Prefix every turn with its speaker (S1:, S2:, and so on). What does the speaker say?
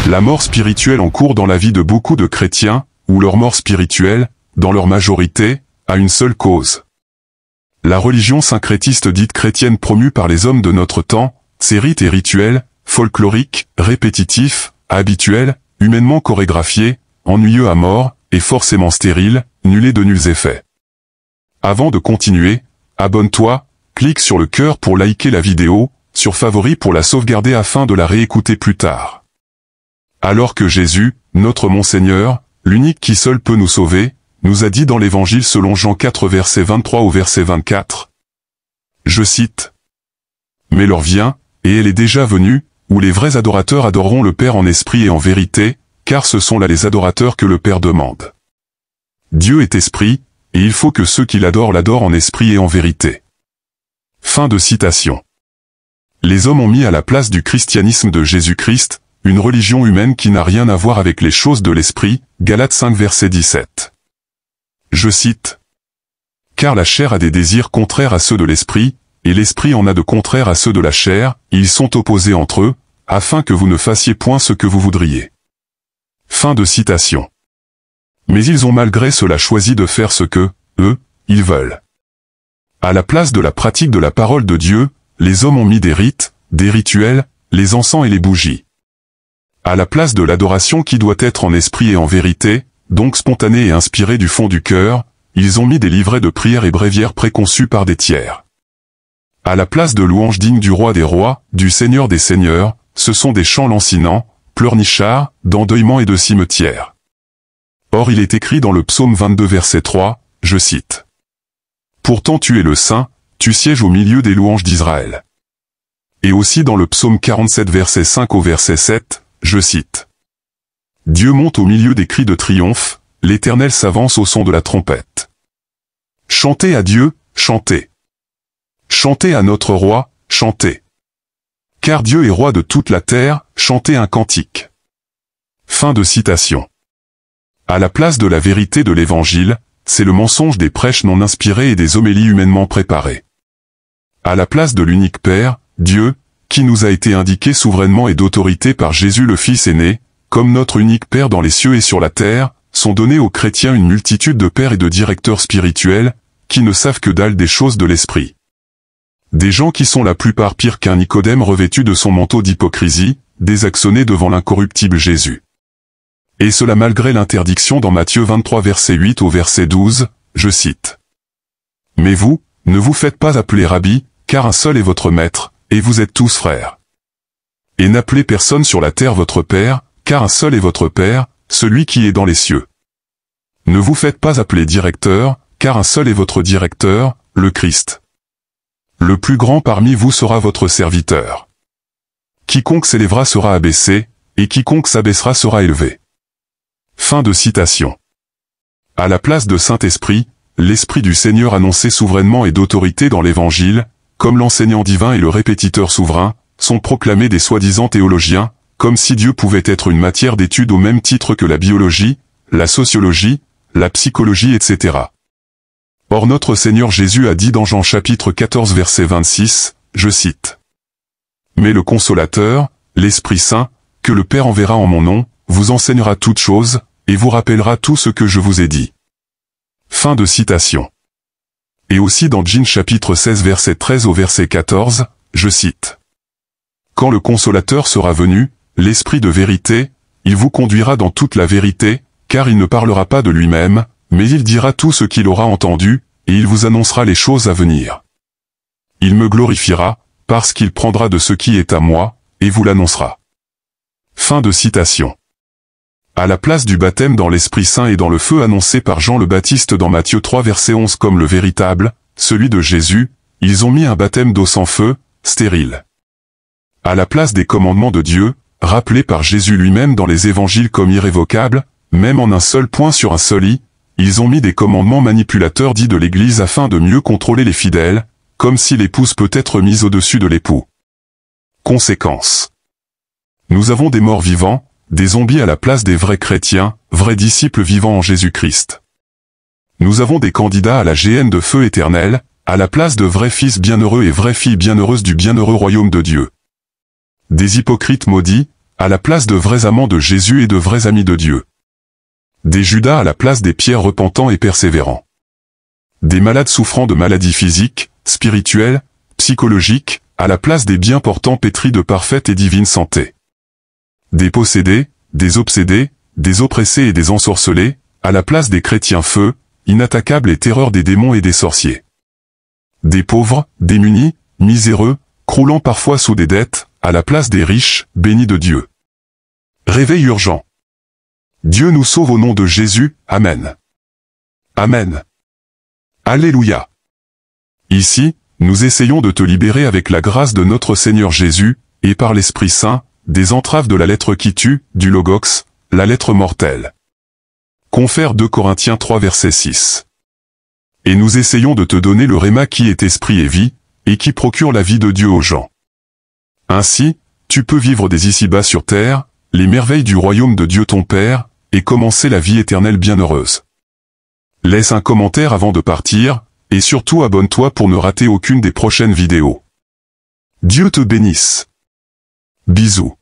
S1: La mort spirituelle en cours dans la vie de beaucoup de chrétiens, ou leur mort spirituelle, dans leur majorité, a une seule cause. La religion syncrétiste dite chrétienne promue par les hommes de notre temps, ses rites et rituels, folkloriques, répétitifs, habituels, humainement chorégraphiés, ennuyeux à mort, et forcément stériles, nulés de nuls effets. Avant de continuer, abonne-toi, clique sur le cœur pour liker la vidéo, sur favori pour la sauvegarder afin de la réécouter plus tard. Alors que Jésus, notre Monseigneur, l'unique qui seul peut nous sauver, nous a dit dans l'Évangile selon Jean 4 verset 23 au verset 24. Je cite. « Mais l'heure vient, et elle est déjà venue, où les vrais adorateurs adoreront le Père en esprit et en vérité, car ce sont là les adorateurs que le Père demande. Dieu est esprit, et il faut que ceux qui l'adorent l'adorent en esprit et en vérité. » Fin de citation. Les hommes ont mis à la place du christianisme de Jésus-Christ, une religion humaine qui n'a rien à voir avec les choses de l'esprit, Galates 5 verset 17. Je cite. « Car la chair a des désirs contraires à ceux de l'esprit, et l'esprit en a de contraires à ceux de la chair, et ils sont opposés entre eux, afin que vous ne fassiez point ce que vous voudriez. » Fin de citation. Mais ils ont malgré cela choisi de faire ce que, eux, ils veulent. À la place de la pratique de la parole de Dieu, les hommes ont mis des rites, des rituels, les encens et les bougies. À la place de l'adoration qui doit être en esprit et en vérité, donc spontanée et inspirée du fond du cœur, ils ont mis des livrets de prières et bréviaires préconçus par des tiers. À la place de louanges dignes du roi des rois, du seigneur des seigneurs, ce sont des chants lancinants, pleurnichards, d'endeuillement et de cimetière. Or il est écrit dans le psaume 22 verset 3, je cite. « Pourtant tu es le Saint, tu sièges au milieu des louanges d'Israël. » Et aussi dans le psaume 47 verset 5 au verset 7, je cite. « Dieu monte au milieu des cris de triomphe, l'Éternel s'avance au son de la trompette. Chantez à Dieu, chantez. Chantez à notre roi, chantez. Car Dieu est roi de toute la terre, chantez un cantique. » Fin de citation. À la place de la vérité de l'Évangile, c'est le mensonge des prêches non inspirés et des homélies humainement préparées. À la place de l'unique Père, Dieu, qui nous a été indiqué souverainement et d'autorité par Jésus le Fils aîné, comme notre unique Père dans les cieux et sur la terre, sont donnés aux chrétiens une multitude de pères et de directeurs spirituels, qui ne savent que dalle des choses de l'esprit. Des gens qui sont la plupart pires qu'un Nicodème revêtu de son manteau d'hypocrisie, désaxonné devant l'incorruptible Jésus. Et cela malgré l'interdiction dans Matthieu 23 verset 8 au verset 12, je cite. « Mais vous, ne vous faites pas appeler Rabbi, car un seul est votre maître, et vous êtes tous frères. Et n'appelez personne sur la terre votre Père, car un seul est votre Père, celui qui est dans les cieux. Ne vous faites pas appeler directeur, car un seul est votre directeur, le Christ. Le plus grand parmi vous sera votre serviteur. Quiconque s'élèvera sera abaissé, et quiconque s'abaissera sera élevé. » Fin de citation. À la place de Saint-Esprit, l'Esprit du Seigneur annoncé souverainement et d'autorité dans l'Évangile, comme l'enseignant divin et le répétiteur souverain, sont proclamés des soi-disant théologiens, comme si Dieu pouvait être une matière d'étude au même titre que la biologie, la sociologie, la psychologie, etc. Or notre Seigneur Jésus a dit dans Jean chapitre 14 verset 26, je cite. « Mais le Consolateur, l'Esprit Saint, que le Père enverra en mon nom, vous enseignera toutes choses, et vous rappellera tout ce que je vous ai dit. » Fin de citation. Et aussi dans Jean chapitre 16 verset 13 au verset 14, je cite. « Quand le Consolateur sera venu, l'Esprit de vérité, il vous conduira dans toute la vérité, car il ne parlera pas de lui-même, mais il dira tout ce qu'il aura entendu, et il vous annoncera les choses à venir. Il me glorifiera, parce qu'il prendra de ce qui est à moi, et vous l'annoncera. » Fin de citation. À la place du baptême dans l'Esprit Saint et dans le feu annoncé par Jean le Baptiste dans Matthieu 3 verset 11 comme le véritable, celui de Jésus, ils ont mis un baptême d'eau sans feu, stérile. À la place des commandements de Dieu, rappelés par Jésus lui-même dans les évangiles comme irrévocables, même en un seul point sur un seul i, ils ont mis des commandements manipulateurs dits de l'Église afin de mieux contrôler les fidèles, comme si l'épouse peut être mise au-dessus de l'époux. Conséquence. Nous avons des morts vivants, des zombies à la place des vrais chrétiens, vrais disciples vivants en Jésus-Christ. Nous avons des candidats à la géhenne de feu éternel, à la place de vrais fils bienheureux et vraies filles bienheureuses du bienheureux royaume de Dieu. Des hypocrites maudits, à la place de vrais amants de Jésus et de vrais amis de Dieu. Des Judas à la place des Pierres repentants et persévérants. Des malades souffrant de maladies physiques, spirituelles, psychologiques, à la place des bien portants pétris de parfaite et divine santé. Des possédés, des obsédés, des oppressés et des ensorcelés, à la place des chrétiens feu, inattaquables et terreur des démons et des sorciers. Des pauvres, démunis, miséreux, croulant parfois sous des dettes, à la place des riches, bénis de Dieu. Réveil urgent. Dieu nous sauve au nom de Jésus, Amen. Amen. Alléluia. Ici, nous essayons de te libérer avec la grâce de notre Seigneur Jésus, et par l'Esprit Saint, des entraves de la lettre qui tue, du logos, la lettre mortelle. Confère 2 Corinthiens 3 verset 6. Et nous essayons de te donner le réma qui est esprit et vie, et qui procure la vie de Dieu aux gens. Ainsi, tu peux vivre dès ici-bas sur terre, les merveilles du royaume de Dieu ton Père, et commencer la vie éternelle bienheureuse. Laisse un commentaire avant de partir, et surtout abonne-toi pour ne rater aucune des prochaines vidéos. Dieu te bénisse. Bisous.